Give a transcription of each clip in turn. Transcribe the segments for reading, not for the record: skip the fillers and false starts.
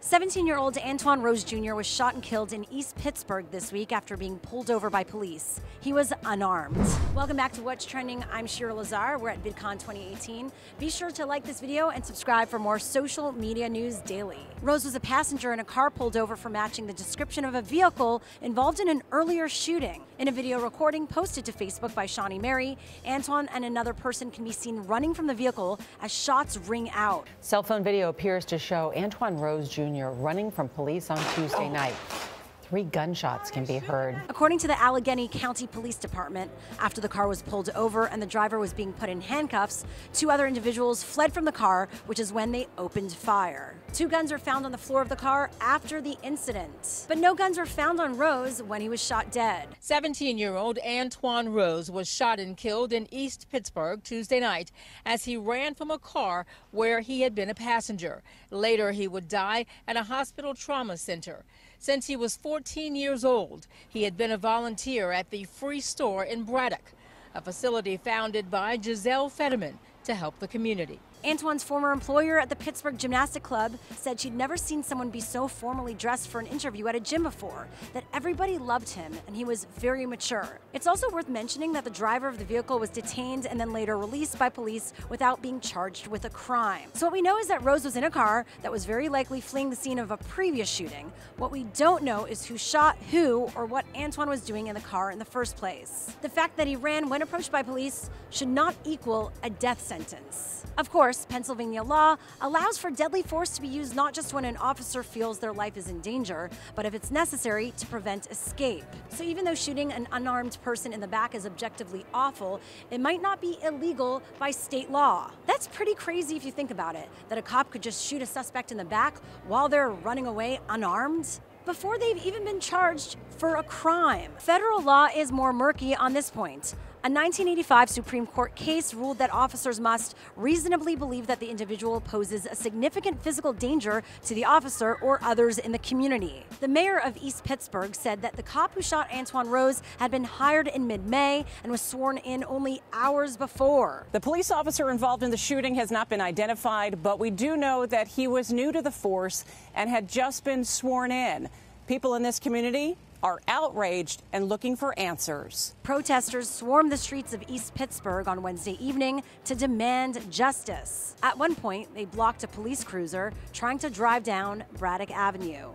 17-year-old Antwon Rose Jr. was shot and killed in East Pittsburgh this week after being pulled over by police. He was unarmed. Welcome back to What's Trending. I'm Shira Lazar. We're at VidCon 2018. Be sure to like this video and subscribe for more social media news daily. Rose was a passenger in a car pulled over for matching the description of a vehicle involved in an earlier shooting. In a video recording posted to Facebook by Shawnee Mary, Antwon and another person can be seen running from the vehicle as shots ring out. Cell phone video appears to show Antwon Rose Jr. running from police on Tuesday night. 3 gunshots can be heard. According to the Allegheny County Police Department, after the car was pulled over and the driver was being put in handcuffs, 2 other individuals fled from the car, which is when they opened fire. 2 guns were found on the floor of the car after the incident. But no guns were found on Rose when he was shot dead. 17-year-old Antwon Rose was shot and killed in East Pittsburgh Tuesday night as he ran from a car where he had been a passenger. Later, he would die at a hospital trauma center. Since he was 14 years old, he had been a volunteer at the Free Store in Braddock, a facility founded by Giselle Fetterman to help the community. Antwon's former employer at the Pittsburgh Gymnastic Club said she'd never seen someone be so formally dressed for an interview at a gym before, that everybody loved him and he was very mature. It's also worth mentioning that the driver of the vehicle was detained and then later released by police without being charged with a crime. So what we know is that Rose was in a car that was very likely fleeing the scene of a previous shooting. What we don't know is who shot who or what Antwon was doing in the car in the first place. The fact that he ran when approached by police should not equal a death sentence. Of course, Pennsylvania law allows for deadly force to be used not just when an officer feels their life is in danger, but if it's necessary to prevent escape. So even though shooting an unarmed person in the back is objectively awful, it might not be illegal by state law. That's pretty crazy if you think about it, that a cop could just shoot a suspect in the back while they're running away unarmed, before they've even been charged for a crime. Federal law is more murky on this point. A 1985 Supreme Court case ruled that officers must reasonably believe that the individual poses a significant physical danger to the officer or others in the community. The mayor of East Pittsburgh said that the cop who shot Antwon Rose had been hired in mid-May and was sworn in only hours before. The police officer involved in the shooting has not been identified, but we do know that he was new to the force and had just been sworn in. People in this community are outraged and looking for answers. Protesters swarmed the streets of East Pittsburgh on Wednesday evening to demand justice. At one point, they blocked a police cruiser trying to drive down Braddock Avenue.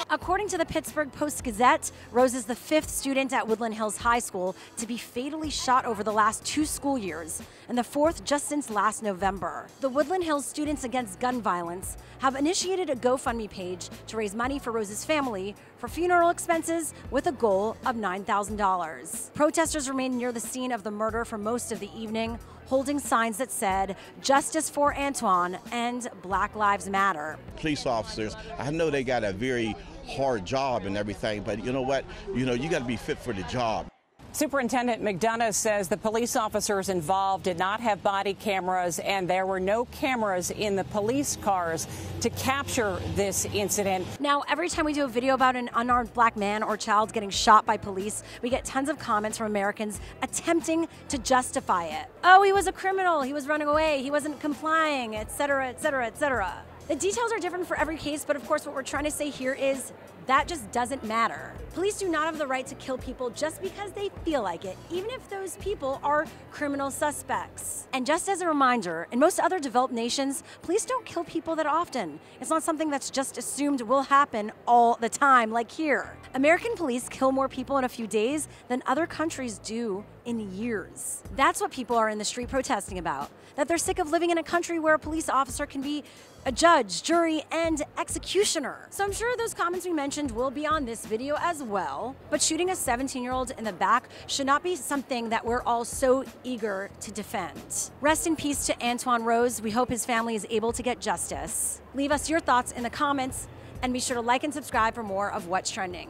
According to the Pittsburgh Post-Gazette, Rose is the 5th student at Woodland Hills High School to be fatally shot over the last 2 school years, and the 4th just since last November. The Woodland Hills Students Against Gun Violence have initiated a GoFundMe page to raise money for Rose's family for funeral expenses with a goal of $9,000. Protesters remained near the scene of the murder for most of the evening, holding signs that said, "Justice for Antwon" and "Black Lives Matter." Police officers, I know they got a very hard job and everything, but you know what? You got to be fit for the job. Superintendent McDonough says the police officers involved did not have body cameras, and there were no cameras in the police cars to capture this incident. Now, every time we do a video about an unarmed black man or child getting shot by police, we get tons of comments from Americans attempting to justify it. Oh, he was a criminal, he was running away, he wasn't complying, etc., etc., etc. The details are different for every case, but of course what we're trying to say here is that just doesn't matter. Police do not have the right to kill people just because they feel like it, even if those people are criminal suspects. And just as a reminder, in most other developed nations, police don't kill people that often. It's not something that's just assumed will happen all the time, like here. American police kill more people in a few days than other countries do in years. That's what people are in the street protesting about, that they're sick of living in a country where a police officer can be a judge, jury, and executioner. So I'm sure those comments we mentioned will be on this video as well, but shooting a 17-year-old in the back should not be something that we're all so eager to defend. Rest in peace to Antwon Rose. We hope his family is able to get justice. Leave us your thoughts in the comments, and be sure to like and subscribe for more of What's Trending.